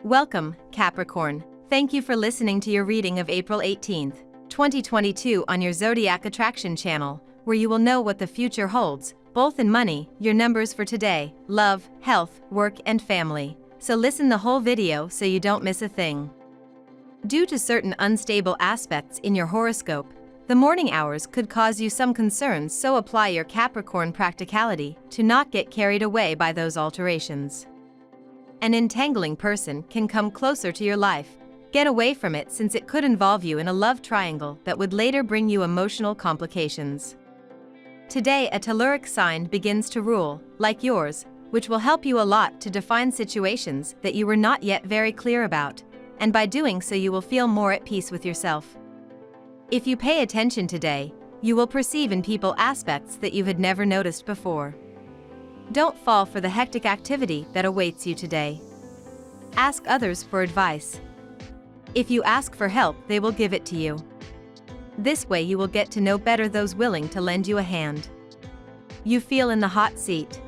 Welcome, Capricorn. Thank you for listening to your reading of April 18th, 2022 on your Zodiac Attraction channel, where you will know what the future holds, both in money, your numbers for today, love, health, work and family. So listen the whole video so you don't miss a thing. Due to certain unstable aspects in your horoscope, the morning hours could cause you some concerns, so apply your Capricorn practicality to not get carried away by those alterations. An entangling person can come closer to your life. Get away from it, since it could involve you in a love triangle that would later bring you emotional complications. Today, a telluric sign begins to rule, like yours, which will help you a lot to define situations that you were not yet very clear about, and by doing so you will feel more at peace with yourself. If you pay attention today, you will perceive in people aspects that you had never noticed before. Don't fall for the hectic activity that awaits you today. Ask others for advice. If you ask for help, they will give it to you. This way you will get to know better those willing to lend you a hand. You feel in the hot seat.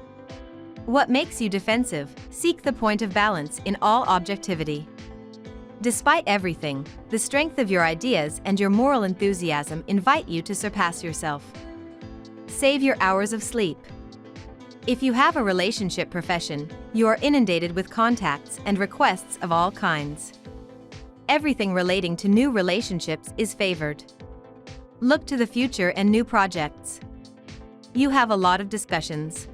What makes you defensive? Seek the point of balance in all objectivity. Despite everything, the strength of your ideas and your moral enthusiasm invite you to surpass yourself. Save your hours of sleep. If you have a relationship profession, you are inundated with contacts and requests of all kinds. Everything relating to new relationships is favored. Look to the future and new projects. You have a lot of discussions.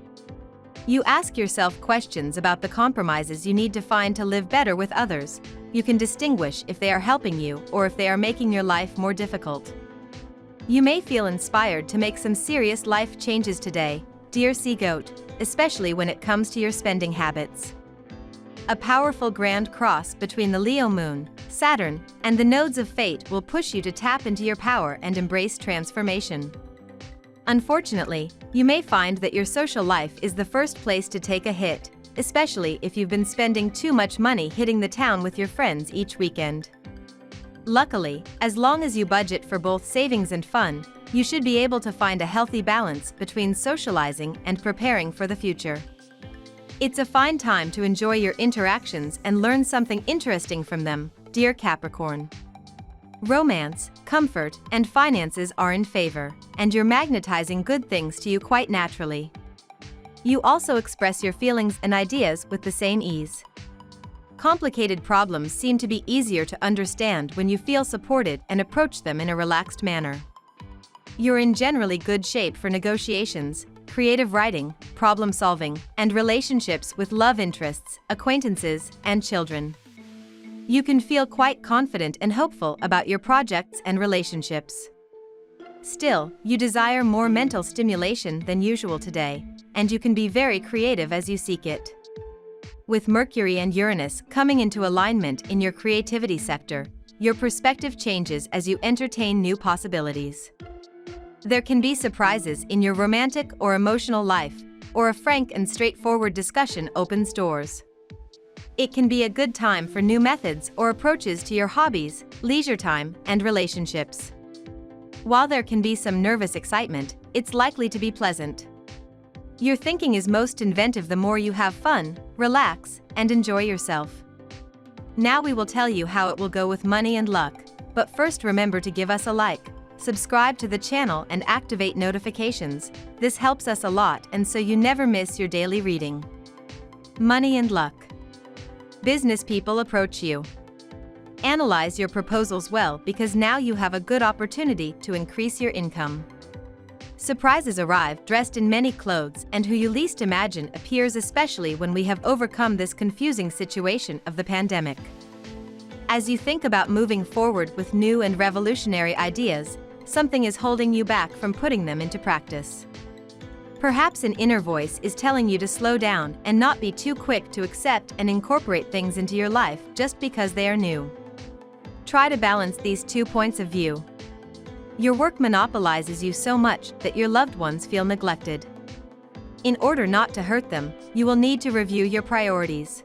You ask yourself questions about the compromises you need to find to live better with others. You can distinguish if they are helping you or if they are making your life more difficult. You may feel inspired to make some serious life changes today, dear Sea Goat, especially when it comes to your spending habits. A powerful grand cross between the Leo moon, Saturn, and the nodes of fate will push you to tap into your power and embrace transformation. Unfortunately, you may find that your social life is the first place to take a hit, especially if you've been spending too much money hitting the town with your friends each weekend. Luckily, as long as you budget for both savings and fun, you should be able to find a healthy balance between socializing and preparing for the future. It's a fine time to enjoy your interactions and learn something interesting from them, dear Capricorn. Romance, comfort, and finances are in favor, and you're magnetizing good things to you quite naturally. You also express your feelings and ideas with the same ease. Complicated problems seem to be easier to understand when you feel supported and approach them in a relaxed manner. You're in generally good shape for negotiations, creative writing, problem solving, and relationships with love interests, acquaintances, and children. You can feel quite confident and hopeful about your projects and relationships. Still, you desire more mental stimulation than usual today, and you can be very creative as you seek it. With Mercury and Uranus coming into alignment in your creativity sector, your perspective changes as you entertain new possibilities. There can be surprises in your romantic or emotional life, or a frank and straightforward discussion opens doors. It can be a good time for new methods or approaches to your hobbies, leisure time, and relationships. While there can be some nervous excitement, it's likely to be pleasant. Your thinking is most inventive the more you have fun, relax, and enjoy yourself. Now we will tell you how it will go with money and luck, but first remember to give us a like, subscribe to the channel and activate notifications. This helps us a lot and so you never miss your daily reading. Money and luck. Business people approach you. Analyze your proposals well, because now you have a good opportunity to increase your income. Surprises arrive dressed in many clothes, and who you least imagine appears, especially when we have overcome this confusing situation of the pandemic. As you think about moving forward with new and revolutionary ideas, something is holding you back from putting them into practice. Perhaps an inner voice is telling you to slow down and not be too quick to accept and incorporate things into your life just because they are new. Try to balance these 2 points of view. Your work monopolizes you so much that your loved ones feel neglected. In order not to hurt them, you will need to review your priorities.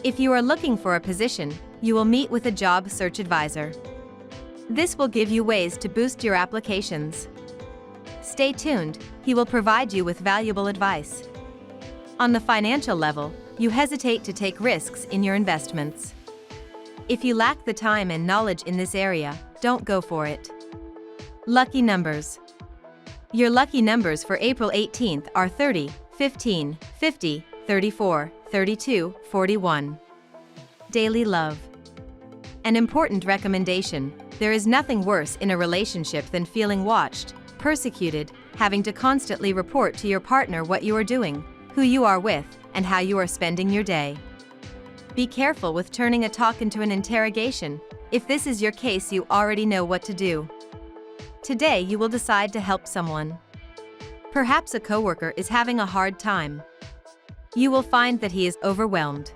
If you are looking for a position, you will meet with a job search advisor. This will give you ways to boost your applications. Stay tuned, he will provide you with valuable advice. On the financial level, you hesitate to take risks in your investments. If you lack the time and knowledge in this area, don't go for it. Lucky numbers. Your lucky numbers for April 18th are 30, 15, 50, 34, 32, 41. Daily love. An important recommendation: there is nothing worse in a relationship than feeling watched, persecuted, having to constantly report to your partner what you are doing, who you are with, and how you are spending your day. Be careful with turning a talk into an interrogation. If this is your case, you already know what to do. Today you will decide to help someone. Perhaps a coworker is having a hard time. You will find that he is overwhelmed.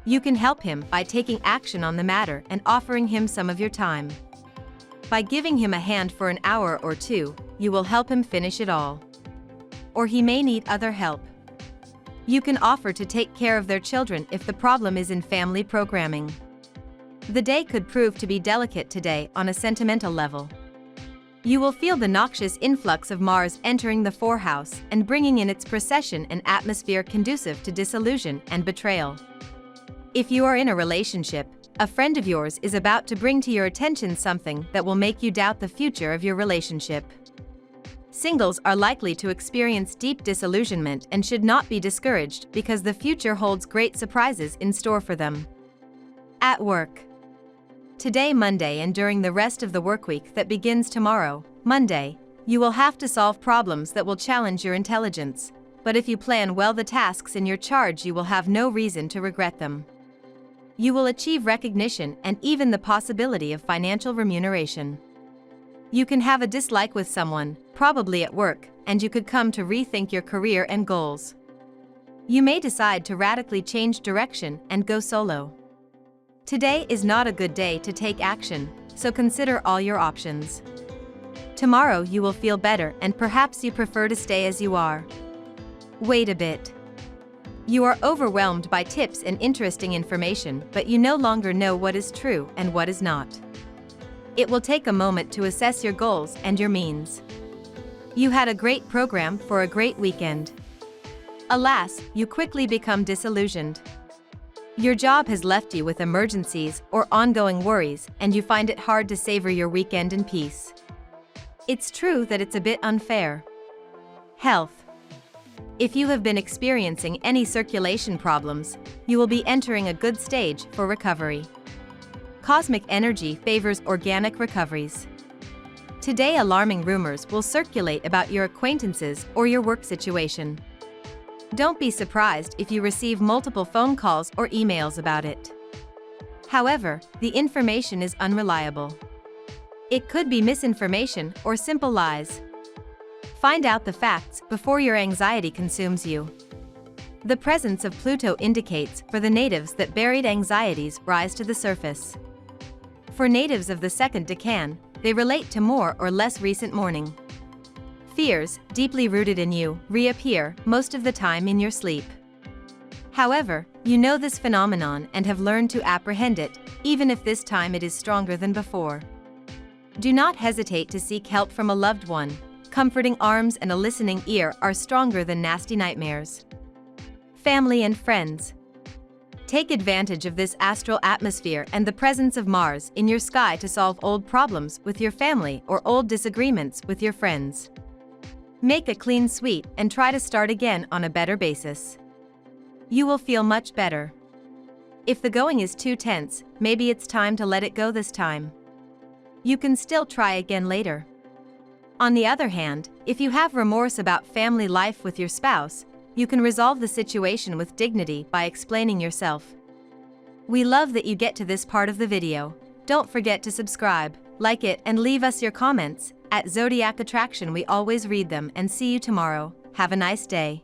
You can help him by taking action on the matter and offering him some of your time. By giving him a hand for an hour or two, you will help him finish it all. Or he may need other help. You can offer to take care of their children if the problem is in family programming. The day could prove to be delicate today on a sentimental level. You will feel the noxious influx of Mars entering the 4th house and bringing in its procession an atmosphere conducive to disillusion and betrayal. If you are in a relationship, a friend of yours is about to bring to your attention something that will make you doubt the future of your relationship. Singles are likely to experience deep disillusionment and should not be discouraged because the future holds great surprises in store for them. At work. Today, Monday, and during the rest of the workweek that begins tomorrow, Monday, you will have to solve problems that will challenge your intelligence, but if you plan well the tasks in your charge, you will have no reason to regret them. You will achieve recognition and even the possibility of financial remuneration. You can have a dislike with someone, probably at work, and you could come to rethink your career and goals. You may decide to radically change direction and go solo. Today is not a good day to take action, so consider all your options. Tomorrow you will feel better and perhaps you prefer to stay as you are. Wait a bit. You are overwhelmed by tips and interesting information, but you no longer know what is true and what is not. It will take a moment to assess your goals and your means. You had a great program for a great weekend. Alas, you quickly become disillusioned. Your job has left you with emergencies or ongoing worries, and you find it hard to savor your weekend in peace. It's true that it's a bit unfair. Health. If you have been experiencing any circulation problems, you will be entering a good stage for recovery. Cosmic energy favors organic recoveries. Today, alarming rumors will circulate about your acquaintances or your work situation. Don't be surprised if you receive multiple phone calls or emails about it. However, the information is unreliable. It could be misinformation or simple lies. Find out the facts before your anxiety consumes you. The presence of Pluto indicates for the natives that buried anxieties rise to the surface. For natives of the second decan, they relate to more or less recent mourning. Fears, deeply rooted in you, reappear most of the time in your sleep. However, you know this phenomenon and have learned to apprehend it, even if this time it is stronger than before. Do not hesitate to seek help from a loved one. Comforting arms and a listening ear are stronger than nasty nightmares. Family and friends. Take advantage of this astral atmosphere and the presence of Mars in your sky to solve old problems with your family or old disagreements with your friends. Make a clean sweep and try to start again on a better basis. You will feel much better. If the going is too tense, maybe it's time to let it go this time. You can still try again later. On the other hand, if you have remorse about family life with your spouse, you can resolve the situation with dignity by explaining yourself. We love that you get to this part of the video. Don't forget to subscribe, like it, and leave us your comments. At Zodiac Attraction, we always read them, and see you tomorrow. Have a nice day.